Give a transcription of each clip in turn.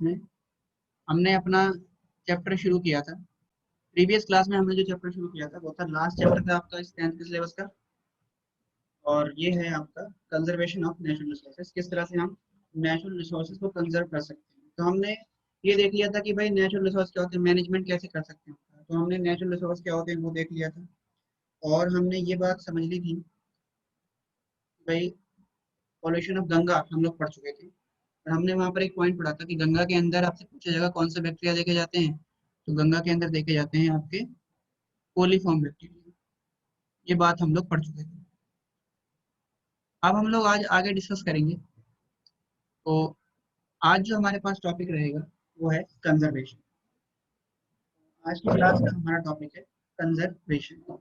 में हमने अपना चैप्टर शुरू किया था। प्रीवियस क्लास में हमने जो चैप्टर शुरू किया था वो था लास्ट चैप्टर था आपका इस 10th के सिलेबस का, और ये है आपका कंजर्वेशन ऑफ नेचुरल रिसोर्सेज। किस तरह से हम नेचुरल रिसोर्सेज को कंजर्व कर सकते हैं। तो हमने ये देख लिया था कि भाई नेचुरल रिसोर्स क्या होते हैं, मैनेजमेंट कैसे कर सकते हैं। तो हमने नेचुरल रिसोर्स क्या होते हैं वो देख लिया था, और हमने ये बात समझ ली थी भाई पॉल्यूशन ऑफ गंगा हम लोग पढ़ चुके थे। और हमने वहां पर एक पॉइंट पढ़ा था कि गंगा के अंदर आपसे पूछा जाएगा कौन सा बैक्टीरिया देखे जाते हैं, तो गंगा के अंदर देखे जाते हैं आपके कोलीफॉर्म बैक्टीरिया। ये बात हम लोग पढ़ चुके थे। अब हम लोग आज आगे डिस्कस करेंगे। तो आज जो हमारे पास टॉपिक रहेगा वो है कंजर्वेशन। आज की क्लास का हमारा टॉपिक है कंजर्वेशन। तो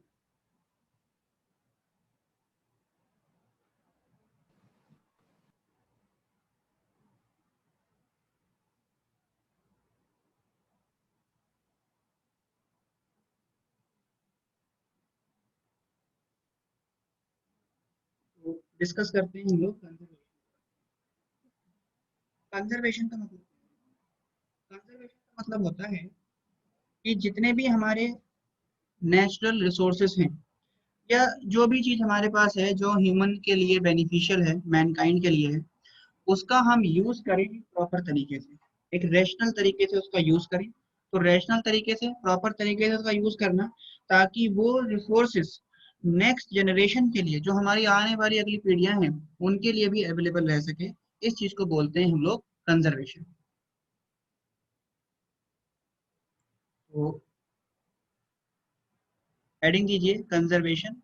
डिस्कस करते हैं हम लोग कंजर्वेशन। कंजर्वेशन का मतलब, कंजर्वेशन का मतलब होता है कि जितने भी हमारे नेचुरल रिसोर्सेस हैं या जो भी चीज हमारे पास है जो ह्यूमन के लिए बेनिफिशियल है, मैनकाइंड के लिए है, उसका हम यूज करें प्रॉपर तरीके से, एक रेशनल तरीके से उसका यूज करें। तो रेशनल तरीके से, प्रॉपर तरीके से उसका यूज करना, ताकि वो रिसोर्सेस नेक्स्ट जनरेशन के लिए, जो हमारी आने वाली अगली पीढ़ियां हैं, उनके लिए भी अवेलेबल रह सके। इस चीज को बोलते हैं हम लोग कंजर्वेशन। तो हेडिंग दीजिए कंजर्वेशन,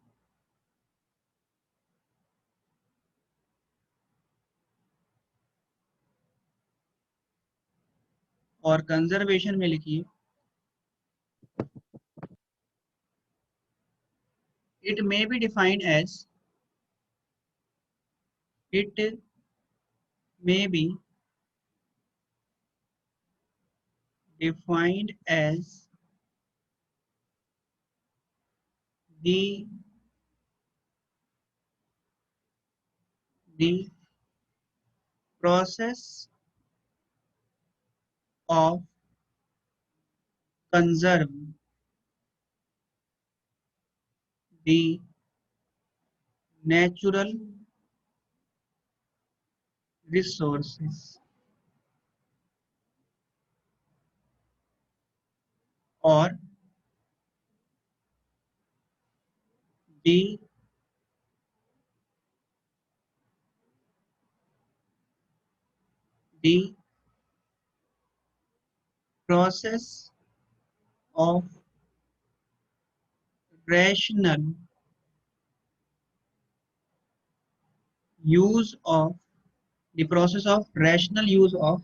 और कंजर्वेशन में लिखिए it may be defined as, इट may be defined as the process of conserve the natural resources, or the the process of rational use of, the process of rational use of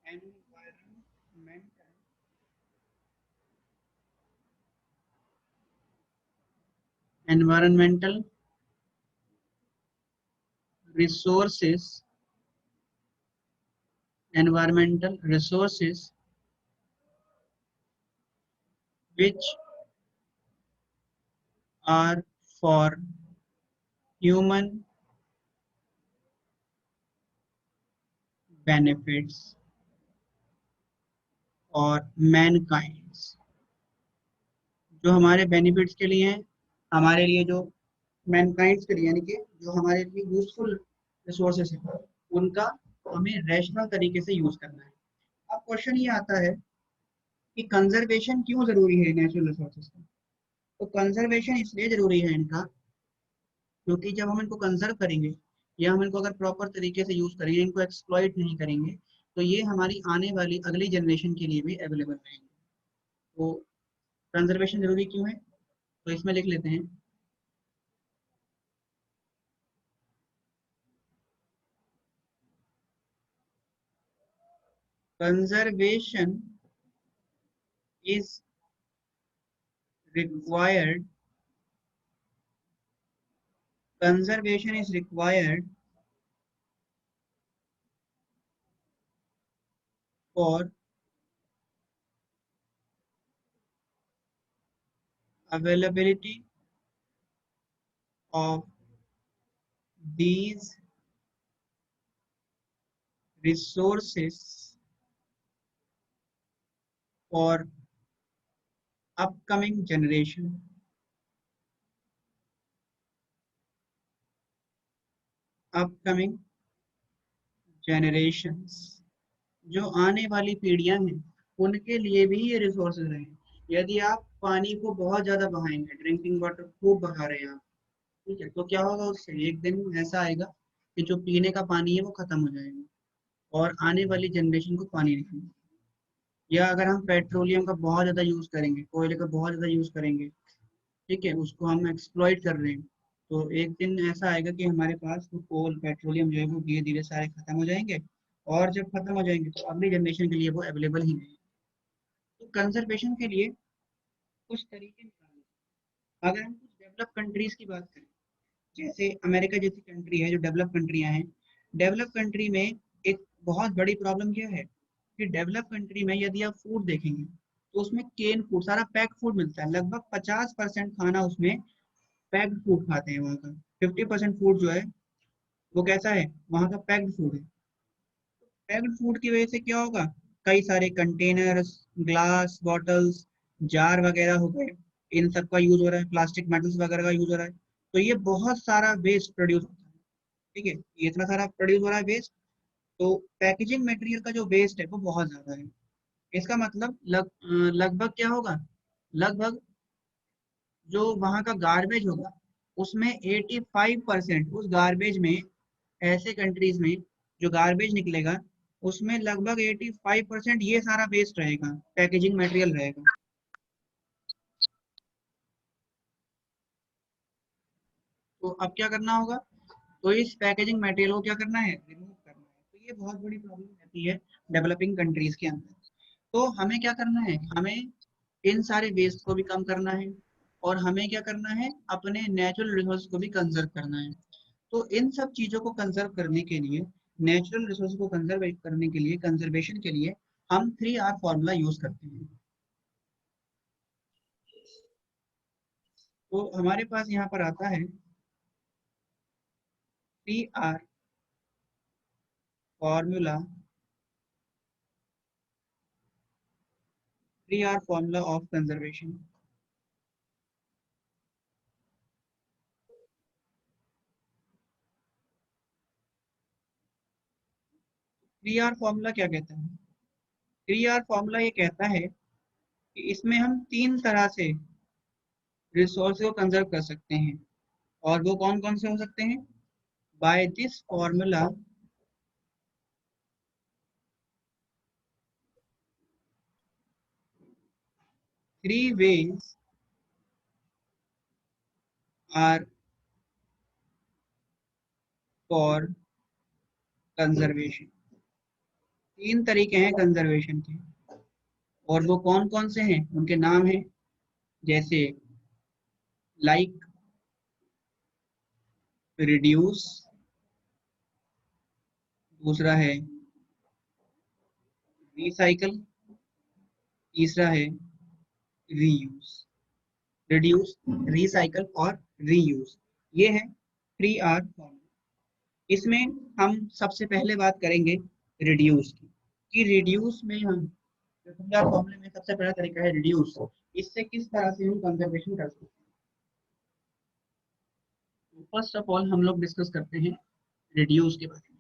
environmental environmental resources, environmental resources which are for human benefits और Mankind, जो हमारे benefits के लिए हैं, हमारे लिए जो Mankind के लिए, यानी कि जो हमारे लिए यूजफुल रिसोर्सेस है, उनका हमें रैशनल तरीके से यूज करना है। अब क्वेश्चन ये आता है कि कंजर्वेशन क्यों जरूरी है नेचुरल रिसोर्सेज का। तो कंजर्वेशन इसलिए जरूरी है इनका, क्योंकि जब हम इनको कंजर्व करेंगे या हम इनको अगर प्रॉपर तरीके से यूज करेंगे, इनको एक्सप्लॉइट नहीं करेंगे, तो ये हमारी आने वाली अगली जनरेशन के लिए भी अवेलेबल रहेंगे। तो कंजर्वेशन जरूरी क्यों है, तो इसमें लिख लेते हैं conservation is required, conservation is required for availability of these resources for upcoming generation, upcoming generations, जो आने वाली पीढ़ियां हैं उनके लिए भी ये रिसोर्सेज रहें। यदि आप पानी को बहुत ज्यादा बहाएंगे, ड्रिंकिंग वाटर खूब बहा रहे हैं आप, ठीक है, तो क्या होगा, उससे एक दिन ऐसा आएगा कि जो पीने का पानी है वो खत्म हो जाएगा और आने वाली जनरेशन को पानी नहीं मिलेगा। या अगर हम पेट्रोलियम का बहुत ज़्यादा यूज़ करेंगे, कोयले का बहुत ज़्यादा यूज़ करेंगे, ठीक है, उसको हम एक्सप्लॉइट कर रहे हैं, तो एक दिन ऐसा आएगा कि हमारे पास वो कोल पेट्रोलियम जो है वो धीरे धीरे सारे खत्म हो जाएंगे और जब खत्म हो जाएंगे तो अगली जनरेशन के लिए वो अवेलेबल ही नहीं है। तो कंजर्वेशन के लिए कुछ तरीके निकालने, अगर हम कुछ डेवलप कंट्रीज की बात करें, जैसे अमेरिका जैसी कंट्री है जो डेवलप कंट्रियां हैं, डेवलप कंट्री में एक बहुत बड़ी प्रॉब्लम क्या है कि डेवलप कंट्री में यदि आप फूड देखेंगे तो उसमें केन फूड, सारा पैक फूड मिलता है, लगभग 50% खाना उसमें पैक्ड फूड खाते हैं वहाँ का। 50% फूड जो है वो कैसा है, वहाँ का पैक्ड फूड है। पैक्ड फूड की वजह से क्या होगा, कई सारे कंटेनर्स, ग्लास बॉटल्स, जार वगैरह हो गए, इन सब का यूज हो रहा है, प्लास्टिक मेटल्स वगैरह का यूज हो रहा है, तो ये बहुत सारा वेस्ट प्रोड्यूस होता है। ठीक है, ये इतना सारा प्रोड्यूस हो रहा है वेस्ट, तो पैकेजिंग मटेरियल का जो वेस्ट है वो बहुत ज्यादा है। इसका मतलब लगभग क्या होगा, लगभग जो वहाँ का गार्बेज होगा उसमें 85% उस गार्बेज में, ऐसे कंट्रीज में जो गार्बेज निकलेगा उसमें लगभग 85% ये सारा वेस्ट रहेगा, पैकेजिंग मटेरियल रहेगा। तो अब क्या करना होगा, तो इस पैकेजिंग मटेरियल को क्या करना है, रिमूव करना है। तो ये बहुत बड़ी प्रॉब्लम रहती है डेवलपिंग कंट्रीज के अंदर। तो हमें क्या करना है, हमें इन सारे वेस्ट को भी कम करना है और हमें क्या करना है, अपने नेचुरल रिसोर्स को भी कंजर्व करना है। तो इन सब चीजों को कंजर्व करने के लिए, नेचुरल रिसोर्स को कंजर्व करने के लिए, कंजर्वेशन के लिए हम 3R फॉर्मूला यूज करते हैं। तो हमारे पास यहाँ पर आता है 3R formula, 3R formula of conservation. 3R formula क्या कहता है, 3R फॉर्मूला ये कहता है कि इसमें हम 3 तरह से रिसोर्स को कंजर्व कर सकते हैं, और वो कौन कौन से हो सकते हैं। By this formula 3 ways are for conservation. 3 तरीके हैं कंजर्वेशन के, और वो कौन कौन से हैं, उनके नाम हैं, जैसे लाइक रिड्यूस, दूसरा है रिसाइकल, तीसरा है रीयूज। रिड्यूस, रिसाइकल और रीयूज, ये है 3R फॉर्मूला। इसमें हम सबसे पहले बात करेंगे रिड्यूस की, कि रिड्यूस में हम, 3R फॉर्मूले में सबसे पहला तरीका है रिड्यूस, इससे किस तरह से हम कंजर्वेशन कर सकते हैं। फर्स्ट ऑफ ऑल हम लोग डिस्कस करते हैं रिड्यूस के बारे में।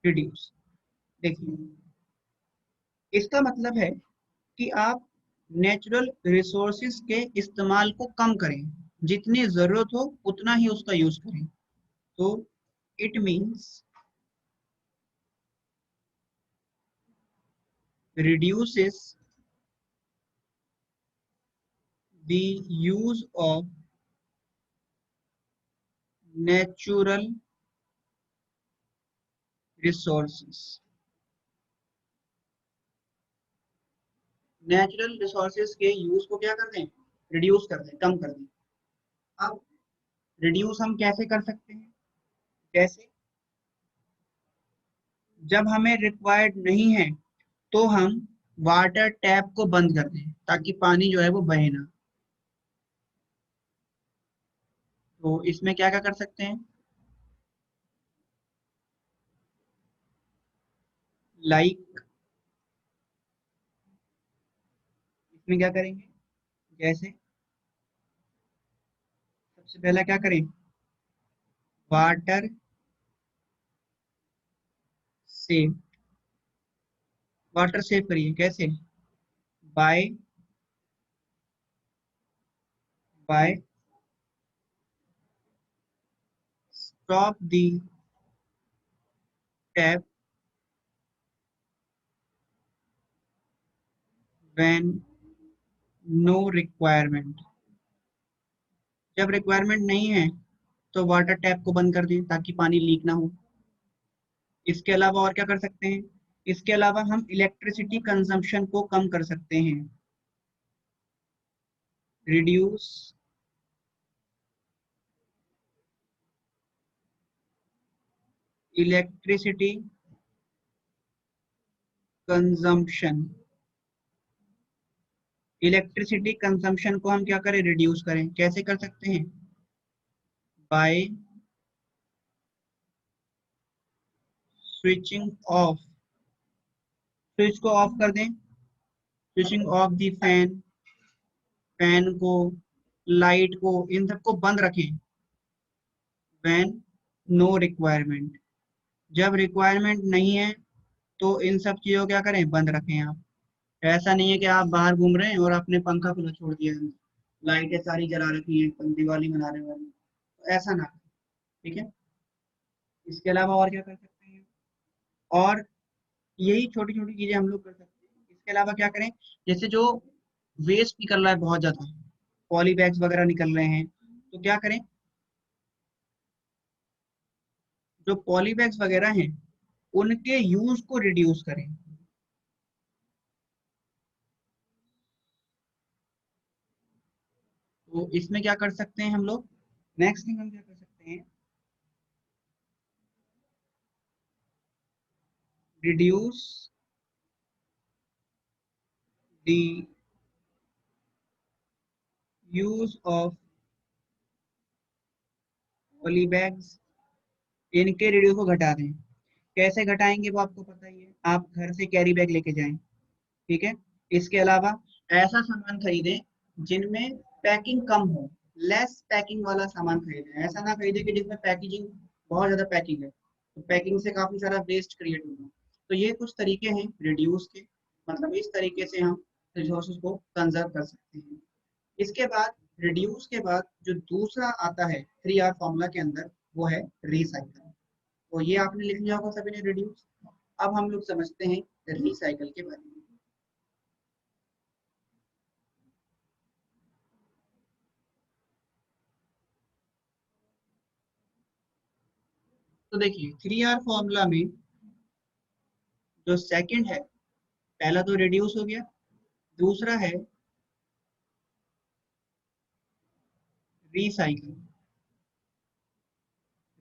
रिड्यूस, देखिए, इसका मतलब है कि आप नेचुरल रिसोर्सेज के इस्तेमाल को कम करें, जितनी जरूरत हो उतना ही उसका यूज करें। तो it means reduces the use of natural resources। Natural resources के यूज को क्या कर दें, रिड्यूस कर दें, कम कर दें। अब रिड्यूस हम कैसे कर सकते हैं, जैसे जब हमें रिक्वायर्ड नहीं है तो हम वाटर टैप को बंद कर दें ताकि पानी जो है वो बहे ना। तो इसमें क्या क्या कर सकते हैं, लाइक इसमें क्या करेंगे, जैसे सबसे पहला क्या करें, वाटर सेव, वाटर सेव करिए कैसे, by by stop the tap when no requirement, जब रिक्वायरमेंट नहीं है तो वाटर टैप को बंद कर दें ताकि पानी लीक ना हो। इसके अलावा और क्या कर सकते हैं, इसके अलावा हम इलेक्ट्रिसिटी कंजम्पशन को कम कर सकते हैं, reduce electricity consumption, electricity consumption को हम क्या करें, रिड्यूस करें, कैसे कर सकते हैं, बाय स्विचिंग ऑफ, स्विच को ऑफ कर दें, switching of the fan, fan को, लाइट को, इन सबको बंद रखें, व्हेन नो रिक्वायरमेंट, जब रिक्वायरमेंट नहीं है तो इन सब चीजों को क्या करें, बंद रखें आप। ऐसा नहीं है कि आप बाहर घूम रहे हैं और आपने पंखा खुला छोड़ दिया है, लाइटें सारी जला रखी हैं, दिवाली मनाने वाली, तो ऐसा ना करें, ठीक है। इसके अलावा और क्या कर सकते हैं, और यही छोटी छोटी चीजें हम लोग कर सकते हैं। इसके अलावा क्या करें, जैसे जो वेस्ट निकल रहा है बहुत ज्यादा, पॉली बैग्स वगैरह निकल रहे हैं, तो क्या करें, जो पॉली बैग्स वगैरह हैं उनके यूज को रिड्यूस करें। तो इसमें क्या कर सकते हैं हम लोग, नेक्स्ट थिंग हम क्या कर सकते हैं, reduce the use of poly bags, इनके रिड्यूस को घटा दें। कैसे घटाएंगे वो आपको पता ही है, आप घर से कैरी बैग लेके जाएं, ठीक है। इसके अलावा ऐसा सामान खरीदें जिनमें पैकिंग कम हो, लेस पैकिंग वाला सामान खरीदें, ऐसा ना खरीदें कि जिसमें पैकेजिंग बहुत ज्यादा पैकिंग है, तो पैकिंग से काफी सारा वेस्ट क्रिएट होगा। तो ये कुछ तरीके हैं रिड्यूस के, मतलब इस तरीके से हम रिसोर्सेज को कंजर्व कर सकते हैं। इसके बाद, रिड्यूस के बाद जो दूसरा आता है 3R फॉर्मूला के अंदर, वो है रिसाइकल। तो ये आपने लिख लिया होगा सभी ने, रिड्यूस। अब हम लोग समझते हैं रिसाइकल के बारे में। तो देखिए 3R फॉर्मूला में जो सेकंड है, पहला तो रिड्यूस हो गया, दूसरा है रिसाइकल।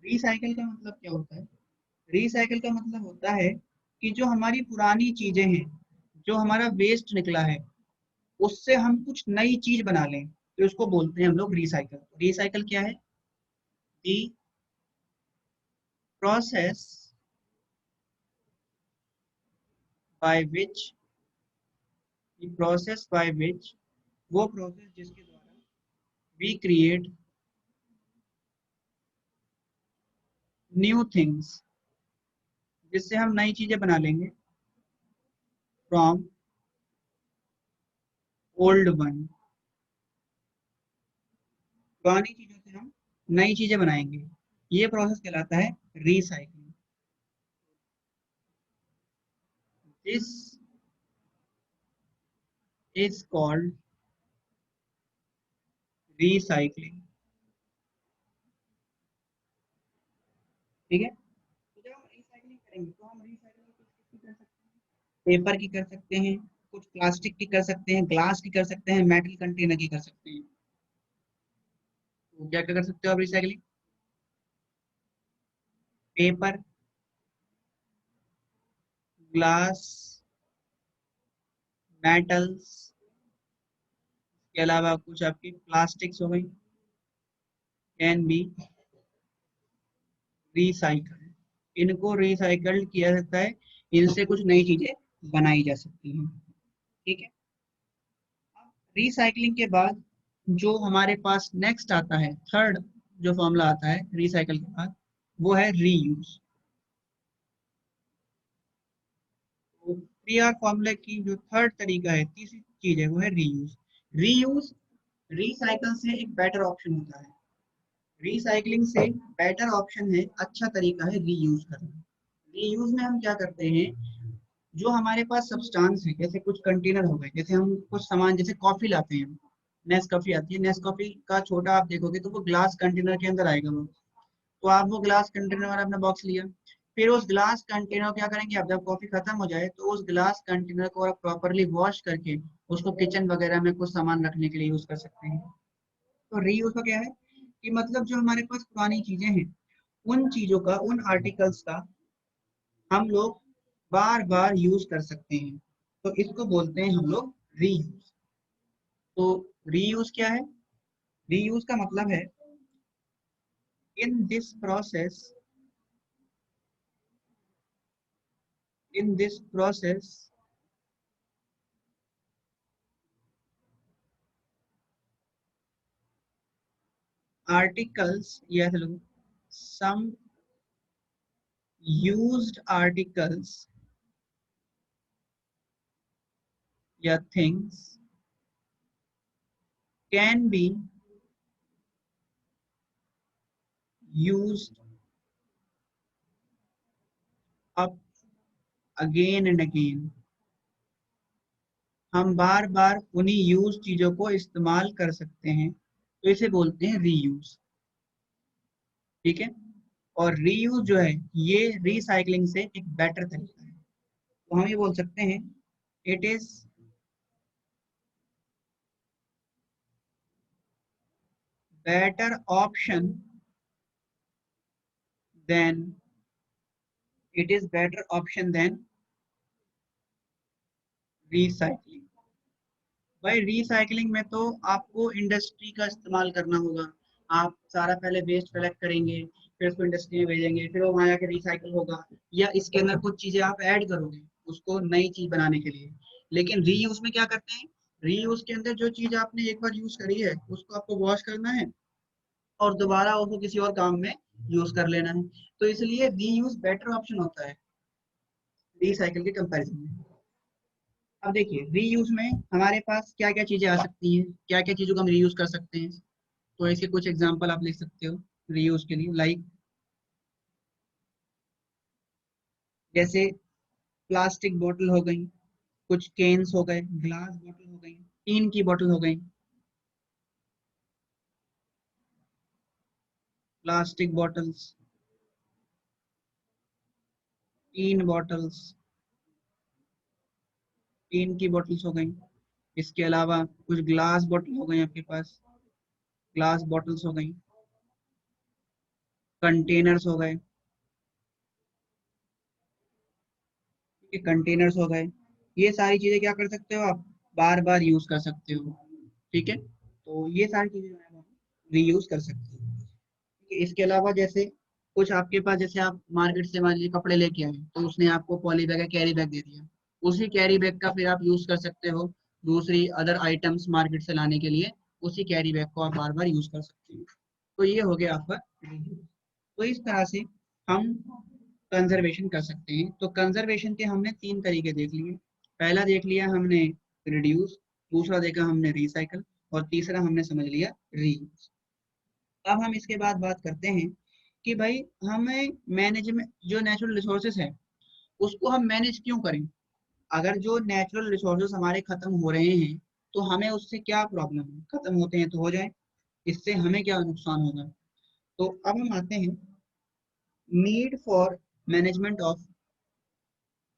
रिसाइकल का मतलब क्या होता है, रिसाइकल का मतलब होता है कि जो हमारी पुरानी चीजें हैं, जो हमारा वेस्ट निकला है, उससे हम कुछ नई चीज बना लें, तो उसको बोलते हैं हम लोग रिसाइकल। रिसाइकल क्या है, the process by which, process by which, वो प्रोसेस जिसके द्वारा वी क्रिएट न्यू थिंग्स, जिससे हम नई चीजें बना लेंगे, फ्रॉम ओल्ड वन, पुरानी चीजों से हम नई चीजें बनाएंगे, ये प्रोसेस कहलाता है recycling. This is called recycling, ठीक है। तो जब हम रिसाइकलिंग करेंगे तो हम रिसाइकलिंग किसकी कर सकते हैं, पेपर की कर सकते हैं, कुछ प्लास्टिक की कर सकते हैं, ग्लास की कर सकते हैं, मेटल कंटेनर की कर सकते हैं। तो क्या क्या कर सकते हो आप रिसाइकलिंग, पेपर, ग्लास, मेटल्स के अलावा कुछ आपकी प्लास्टिक्स हो गई, कैन बी रिसाइकल। इनको रिसाइकल किया जाता है, इनसे कुछ नई चीजें बनाई जा सकती हैं। ठीक है, रिसाइकलिंग के बाद जो हमारे पास नेक्स्ट आता है, थर्ड जो फॉर्मूला आता है रिसाइकल के बाद, वो है रीयूज। तो 3R फॉर्मूले की जो थर्ड तरीका है, तीसरी चीज है, वो है रीयूज। रीयूज रिसाइकल से एक बेटर ऑप्शन होता है, रिसाइकलिंग से बेटर ऑप्शन है, अच्छा तरीका है रीयूज करना। रीयूज में हम क्या करते हैं, जो हमारे पास सब्सटेंस है, जैसे कुछ कंटेनर हो गए, जैसे हम कुछ सामान, जैसे कॉफी लाते हैं, नेस कॉफी आती है, नेस कॉफी का छोटा आप देखोगे तो वो ग्लास कंटेनर के अंदर आएगा वो। तो आप वो ग्लास कंटेनर वाला अपना बॉक्स लिया, फिर उस ग्लास कंटेनर क्या करेंगे आप, जब कॉफी खत्म हो जाए तो उस ग्लास कंटेनर को आप प्रॉपरली वॉश करके उसको किचन वगैरह में कुछ सामान रखने के लिए यूज कर सकते हैं। तो रीयूज का क्या है कि मतलब जो हमारे पास पुरानी चीजें हैं, उन चीजों का, उन आर्टिकल्स का हम लोग बार बार यूज कर सकते हैं, तो इसको बोलते हैं हम लोग रीयूज। तो रीयूज क्या है, रीयूज का मतलब है in this process, in this process articles, yes, some used articles या things can be used up again and again। हम बार बार उन्हीं यूज चीजों को इस्तेमाल कर सकते हैं, तो इसे बोलते हैं रीयूज। ठीक है, और रीयूज जो है ये रिसाइकलिंग से एक बेटर तरीका है, तो हम ये बोल सकते हैं it is better option then, it is better option then recycling. भाई रिसाइकलिंग में तो आपको इंडस्ट्री का इस्तेमाल करना होगा, आप सारा पहले वेस्ट कलेक्ट करेंगे, फिर उसको इंडस्ट्री में भेजेंगे, फिर वो वहां जाके रिसाइकल होगा, या इसके अंदर कुछ चीजें आप ऐड करोगे उसको नई चीज बनाने के लिए। लेकिन रीयूज में क्या करते हैं, रीयूज के अंदर जो चीज आपने एक बार यूज करी है उसको आपको वॉश करना है और दोबारा उसको किसी और काम में यूज कर लेना है, तो इसलिए रीयूज बेटर ऑप्शन होता है रिसाइकल के कंपैरिजन में। अब देखिए रीयूज में हमारे पास क्या क्या चीजें आ सकती हैं, क्या क्या चीजों को हम रीयूज कर सकते हैं, तो ऐसे कुछ एग्जांपल आप लिख सकते हो रीयूज के लिए, लाइक जैसे प्लास्टिक बोतल हो गई, कुछ केन्स हो गए, ग्लास बोतल हो गई, टीन की बोतल हो गई, plastic bottles, tin bottles, tin की बोतल्स हो गई। इसके अलावा कुछ ग्लास बोतल हो गई आपके पास, ग्लास बॉटल्स हो गई, कंटेनर्स हो गए, कंटेनर्स हो गए। ये सारी चीजें क्या कर सकते हो आप, बार बार यूज कर सकते हो। ठीक है, तो ये सारी चीजें जो है रीयूज कर सकते हो। ठीक है? इसके अलावा जैसे कुछ आपके पास, जैसे आप मार्केट से मान लीजिए कपड़े लेके आए, तो उसने आपको पॉली बैग या कैरी बैग दे दिया, उसी कैरी बैग का फिर आप यूज कर सकते हो दूसरी अदर आइटम्स मार्केट से लाने के लिए, उसी कैरी बैग को आप बार बार यूज कर सकते हो। तो ये हो गया आपका reuse। तो इस तरह से हम कंजर्वेशन कर सकते हैं। तो कंजर्वेशन के हमने तीन तरीके देख लिए, पहला देख लिया हमने रिड्यूस, दूसरा देखा हमने रिसाइकल, और तीसरा हमने समझ लिया रीयूज। अब हम इसके बाद बात करते हैं कि भाई हमें मैनेजमेंट, जो नेचुरल रिसोर्सेज है उसको हम मैनेज क्यों करें। अगर जो नेचुरल रिसोर्सेज हमारे खत्म हो रहे हैं तो हमें उससे क्या प्रॉब्लम है, खत्म होते हैं तो हो जाए, इससे हमें क्या नुकसान होगा। तो अब हम आते हैं need for management of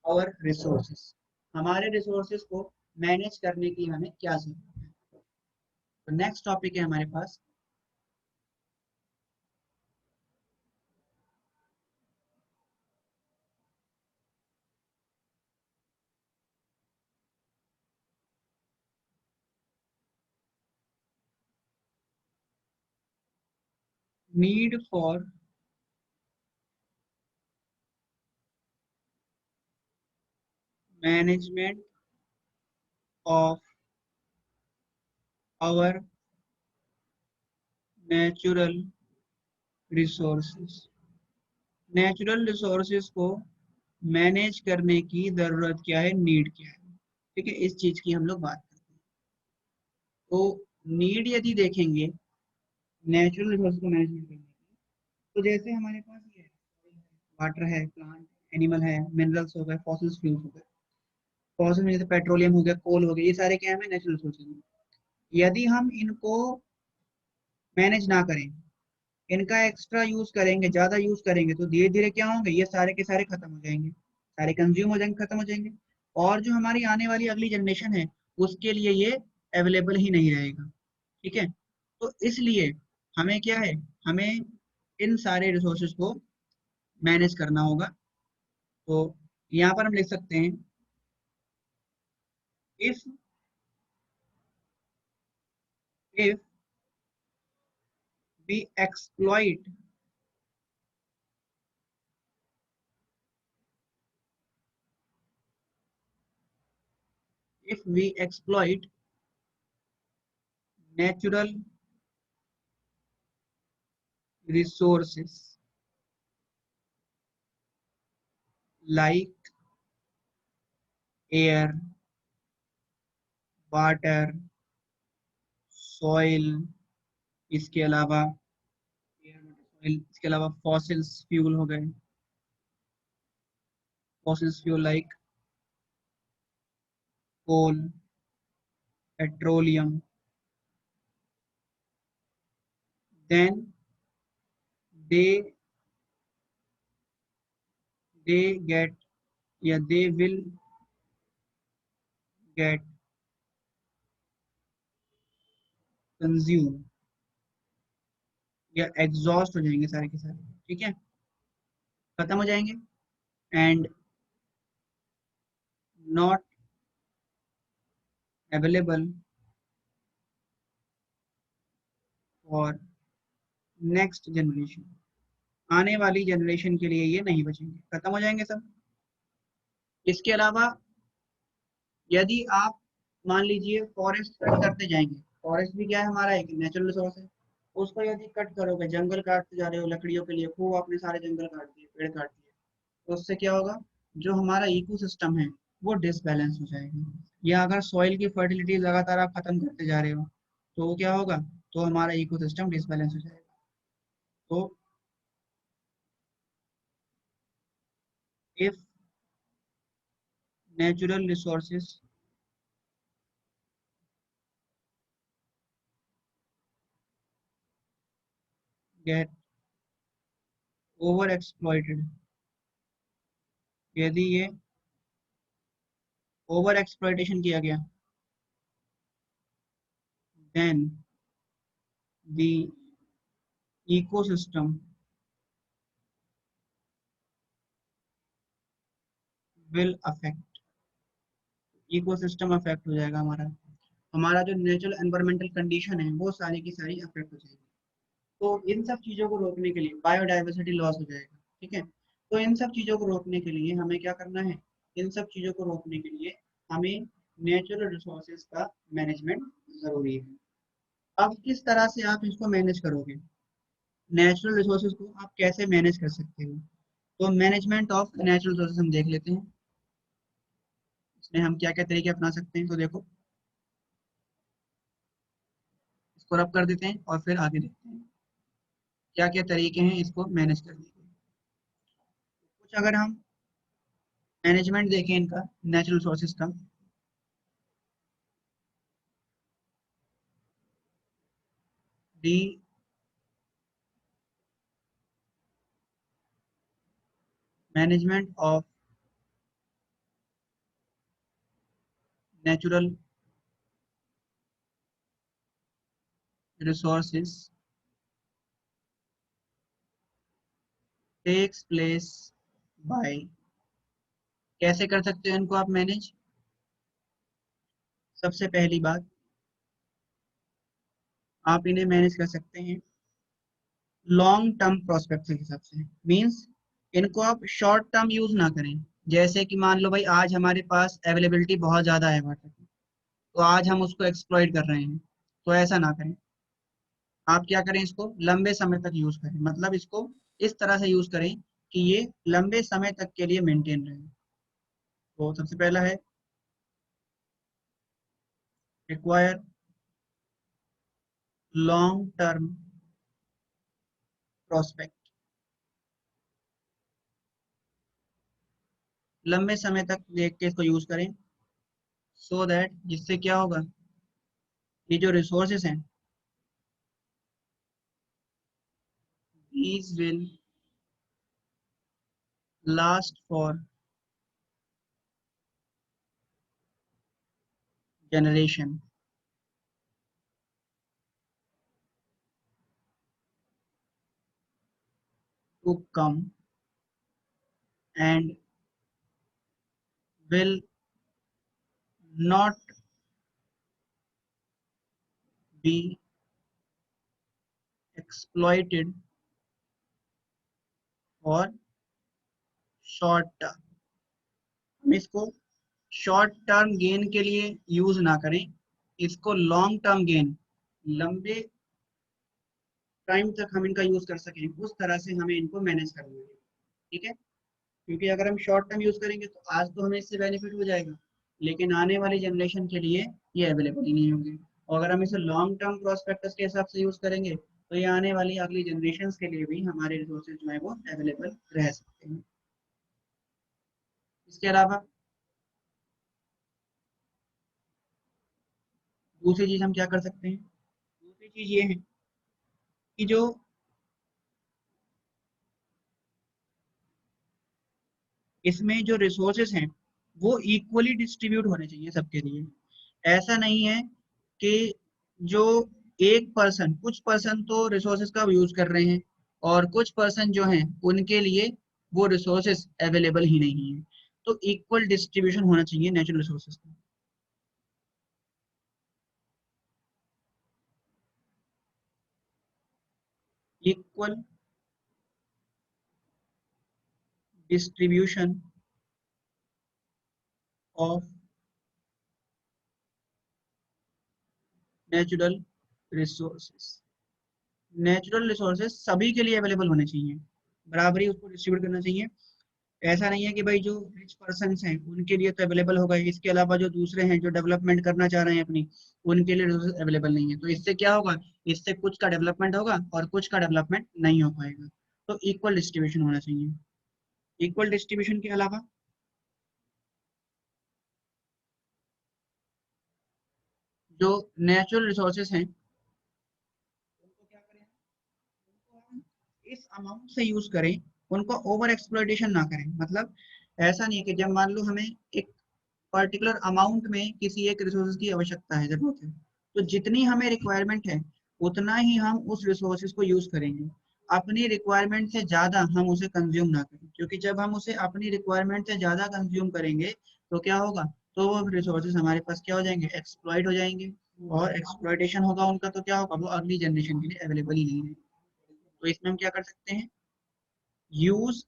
our resources, हमारे रिसोर्सेज को मैनेज करने की हमें क्या जरूरत है। तो नेक्स्ट टॉपिक है हमारे पास need for management of our natural resources. Natural resources को मैनेज करने की जरूरत क्या है, नीड क्या है। ठीक है, इस चीज की हम लोग बात करते हैं। तो नीड यदि देखेंगे नेचुरल रिसोर्स को मैनेजमेंट करने की, तो जैसे हमारे पास ये है, वाटर है, प्लांट एनिमल है, मिनरल्स हो गए, फॉसिल्स फ्यूल्स हो गए। फॉसिल में जैसे पेट्रोलियम हो गया, कोल हो गया, ये सारे क्या है, नेचुरल रिसोर्सेज हैं। यदि हम इनको मैनेज ना करें, इनका एक्स्ट्रा यूज करेंगे, ज्यादा यूज करेंगे, तो धीरे धीरे क्या होंगे, ये सारे के सारे खत्म हो जाएंगे, सारे कंज्यूम हो जाएंगे, खत्म हो जाएंगे। और जो हमारी आने वाली अगली जनरेशन है, उसके लिए ये अवेलेबल ही नहीं रहेगा। ठीक है, तो इसलिए हमें क्या है, हमें इन सारे रिसोर्सेज को मैनेज करना होगा। तो यहाँ पर हम लिख सकते हैं, if if we exploit if we exploit natural resources like air, water, soil, इसके अलावा एयर, वाटर, सॉइल, इसके अलावा फॉसिल्स फ्यूल हो गए, fossils fuel like coal, petroleum, then they get या they will get consumed या एग्जॉस्ट हो जाएंगे सारे के सारे। ठीक है, खत्म हो जाएंगे, and not available for next generation. आने वाली जनरेशन के लिए ये नहीं बचेंगे, खत्म हो जाएंगे सब। इसके अलावा यदि आप मान लीजिए फॉरेस्ट कट करते जाएंगे, फॉरेस्ट भी क्या है, हमारा एक नेचुरल रिसोर्स है, उसको यदि कट करोगे, जंगल काटते जा रहे हो लकड़ियों के लिए, खूब आपने सारे जंगल काट दिए, पेड़ काट दिए, तो उससे क्या होगा, जो हमारा इकोसिस्टम है वो डिसबैलेंस हो जाएगा। या अगर सॉइल की फर्टिलिटी लगातार आप खत्म करते जा रहे हो, तो वो क्या होगा, तो हमारा इकोसिस्टम डिसबैलेंस हो जाएगा। तो if natural resources get over exploited, यदि ये ओवर एक्सप्लॉइटेशन किया गया, then the ecosystem will affect, ecosystem affect हो जाएगा हमारा, हमारा जो नेचुरल एनवायरमेंटल कंडीशन है वो सारी की सारी अफेक्ट हो जाएगी। तो इन सब चीजों को रोकने के लिए बायोडाइवर्सिटी लॉस हो जाएगा। ठीक है, तो इन सब चीजों को रोकने के लिए हमें क्या करना है, इन सब चीजों को रोकने के लिए हमें नेचुरल रिसोर्सेज का मैनेजमेंट जरूरी है। अब किस तरह से आप इसको मैनेज करोगे, नेचुरल रिसोर्सेज को आप कैसे मैनेज कर सकते हो। तो मैनेजमेंट ऑफ नेचुरल रिसोर्सेज हम देख लेते हैं, इसमें हम क्या क्या तरीके अपना सकते हैं। तो देखो, इसको रब कर देते हैं और फिर आगे देखते हैं क्या क्या तरीके हैं इसको मैनेज करने के। कुछ अगर हम मैनेजमेंट देखें इनका, नेचुरल रिसोर्सेज का, the management of natural resources takes place by, कैसे कर सकते हैं इनको आप मैनेज। सबसे पहली बात, आप इन्हें मैनेज कर सकते हैं लॉन्ग टर्म प्रोस्पेक्ट के हिसाब से। मींस इनको आप शॉर्ट टर्म यूज ना करें। जैसे कि मान लो भाई आज हमारे पास अवेलेबिलिटी बहुत ज़्यादा है वाटर की, तो आज हम उसको एक्सप्लॉइट कर रहे हैं, तो ऐसा ना करें। आप क्या करें, इसको लंबे समय तक यूज करें, मतलब इसको इस तरह से यूज करें कि ये लंबे समय तक के लिए मेंटेन रहे। तो सबसे पहला है रिक्वायर लॉन्ग टर्म प्रोस्पेक्ट। लंबे समय तक देख के इसको यूज करें, सो दैट जिससे क्या होगा, ये जो रिसोर्सेस हैं these will last for generation to come and will not be exploited for short term। हम इसको शॉर्ट टर्म गेन के लिए यूज ना करें, इसको लॉन्ग टर्म गेन, लंबे टाइम तक हम इनका यूज कर सकें, उस तरह से हमें इनको मैनेज करना है। ठीक है, क्योंकि अगर हम शॉर्ट टर्म यूज करेंगे तो आज तो हमें इससे बेनिफिट हो जाएगा, लेकिन आने वाली जनरेशन के लिए ये अवेलेबल ही नहीं होंगे। और अगर हम इसे लॉन्ग टर्म प्रोस्पेक्टस के हिसाब से यूज करेंगे तो ये आने वाली अगली जनरेशन के लिए भी हमारे रिसोर्सेज जो है वो अवेलेबल रह सकते हैं। इसके अलावा दूसरी चीज हम क्या कर सकते हैं, दूसरी चीज ये है कि जो इसमें जो रिसोर्सेस हैं वो इक्वली डिस्ट्रीब्यूट होने चाहिए सबके लिए। ऐसा नहीं है कि जो एक पर्सन, कुछ पर्सन तो रिसोर्सेज का यूज कर रहे हैं और कुछ पर्सन जो हैं उनके लिए वो रिसोर्सेज अवेलेबल ही नहीं है। तो इक्वल डिस्ट्रीब्यूशन होना चाहिए नेचुरल रिसोर्सेज का। Equal distribution of natural resources. Natural resources सभी के लिए अवेलेबल होने चाहिए, बराबरी उसको डिस्ट्रीब्यूट करना चाहिए। ऐसा नहीं है कि भाई जो रिच पर्सन हैं उनके लिए तो अवेलेबल होगा, इसके अलावा जो दूसरे हैं जो डेवलपमेंट करना चाह रहे हैं अपनी, उनके लिए रिसोर्सेज अवेलेबल नहीं है। तो इससे क्या होगा, इससे कुछ का डेवलपमेंट होगा और कुछ का डेवलपमेंट नहीं हो पाएगा। तो इक्वल डिस्ट्रीब्यूशन होना चाहिए। इक्वल डिस्ट्रीब्यूशन के अलावा जो नेचुरल रिसोर्सेज हैं उनको क्या करें, उनको हम इस अमाउंट से यूज करें, उनको ओवर एक्सप्लॉइटेशन ना करें। मतलब ऐसा नहीं है कि जब मान लो हमें एक पर्टिकुलर अमाउंट में किसी एक रिसोर्स की आवश्यकता है, जरूरत है, तो जितनी हमें रिक्वायरमेंट है उतना ही हम उस रिसोर्सेज को यूज करेंगे। अपनी रिक्वायरमेंट से ज्यादा हम उसे कंज्यूम ना करें, क्योंकि जब हम उसे अपनी रिक्वायरमेंट से ज्यादा कंज्यूम करेंगे तो क्या होगा, तो वो रिसोर्सेज हमारे पास क्या हो जाएंगे, एक्सप्लॉइट हो जाएंगे। और एक्सप्लॉइटेशन होगा उनका तो क्या होगा, वो अगली जनरेशन के लिए अवेलेबल ही नहीं है। तो इसमें हम क्या कर सकते हैं, use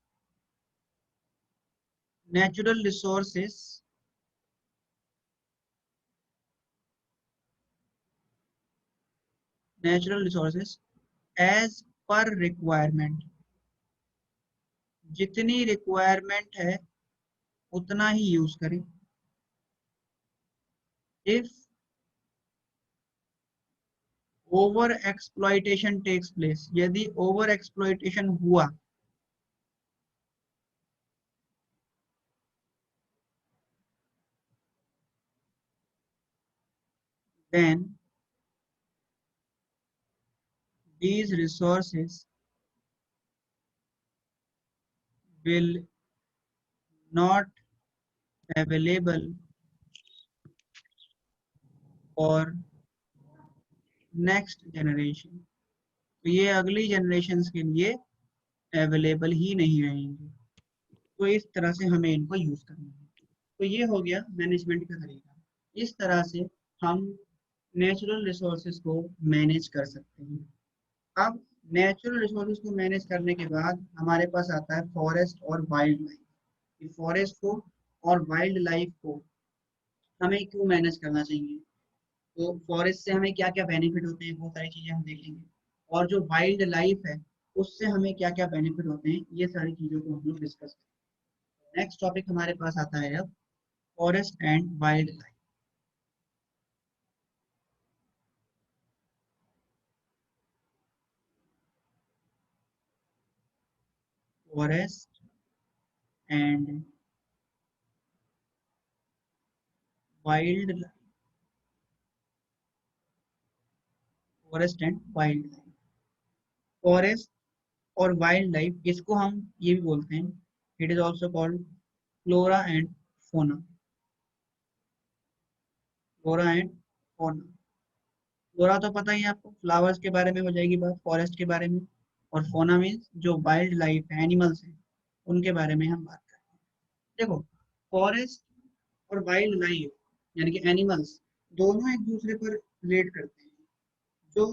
natural resources natural resources as per requirement. जितनी रिक्वायरमेंट है उतना ही यूज करें। If over exploitation takes place, यदि ओवर एक्सप्लॉइटेशन हुआ, then these resources will not available for next generation। तो ये अगली जनरेशन के लिए अवेलेबल ही नहीं रहेंगे। तो इस तरह से हमें इनको यूज करना है। तो ये हो गया मैनेजमेंट का तरीका। इस तरह से हम नेचुरल रिसोर्सेज को मैनेज कर सकते हैं। अब नेचुरल रिसोर्सेज को मैनेज करने के बाद हमारे पास आता है फॉरेस्ट और वाइल्ड लाइफ। फॉरेस्ट को और वाइल्ड लाइफ को हमें क्यों मैनेज करना चाहिए, तो फॉरेस्ट से हमें क्या क्या बेनिफिट होते हैं, बहुत सारी चीजें हम देखेंगे। और जो वाइल्ड लाइफ है उससे हमें क्या क्या बेनिफिट होते हैं, ये सारी चीजों को हम लोग डिस्कस करेंगे। नेक्स्ट टॉपिक हमारे पास आता है अब forest and wild life. Forest and wild life. Forest and wild life. Forest और वाइल्ड लाइफ, इसको हम ये भी बोलते हैं, it is also called flora and fauna. Flora and fauna. Flora तो पता ही है आपको, फ्लावर्स के बारे में हो जाएगी बात, फॉरेस्ट के बारे में। और फोना मीन्स जो वाइल्ड लाइफ है, एनिमल्स हैं, उनके बारे में हम बात करें। देखो, फॉरेस्ट और वाइल्ड लाइफ यानी कि एनिमल्स, दोनों एक दूसरे पर रिलेट करते हैं। जो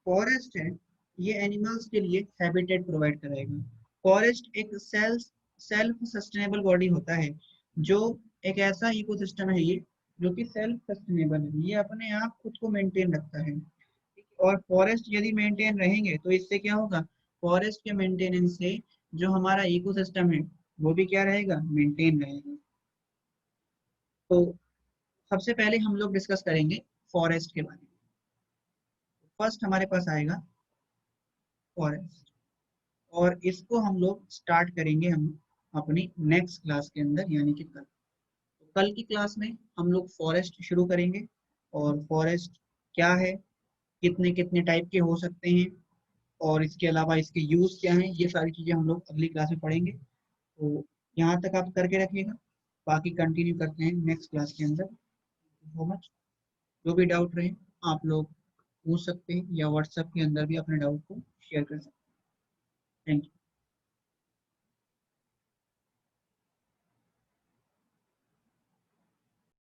फॉरेस्ट है ये एनिमल्स के लिए हैबिटेट प्रोवाइड कराएगा। फॉरेस्ट एक सेल्फ सस्टेनेबल बॉडी होता है, जो एक ऐसा इकोसिस्टम है ये, जो कि सेल्फ सस्टेनेबल है, ये अपने आप खुद को मेंटेन रखता है। और फॉरेस्ट यदि मेंटेन रहेंगे तो इससे क्या होगा, फॉरेस्ट के मेंटेनेंस से जो हमारा इकोसिस्टम है वो भी क्या रहेगा, मेंटेन रहेगा। तो सबसे पहले हम लोग डिस्कस करेंगे फॉरेस्ट के बारे में। फर्स्ट हमारे पास आएगा फॉरेस्ट, और इसको हम लोग स्टार्ट करेंगे हम अपनी नेक्स्ट क्लास के अंदर, यानी कि कल। तो कल की क्लास में हम लोग फॉरेस्ट शुरू करेंगे, और फॉरेस्ट क्या है, कितने कितने टाइप के हो सकते हैं, और इसके अलावा इसके यूज क्या हैं, ये सारी चीजें हम लोग अगली क्लास में पढ़ेंगे। तो यहाँ तक आप करके रखिएगा, बाकी कंटिन्यू करते हैं नेक्स्ट क्लास के अंदर। So much. जो भी डाउट रहे आप लोग पूछ सकते हैं, या व्हाट्सएप के अंदर भी अपने डाउट को शेयर कर सकते हैं। Thank you.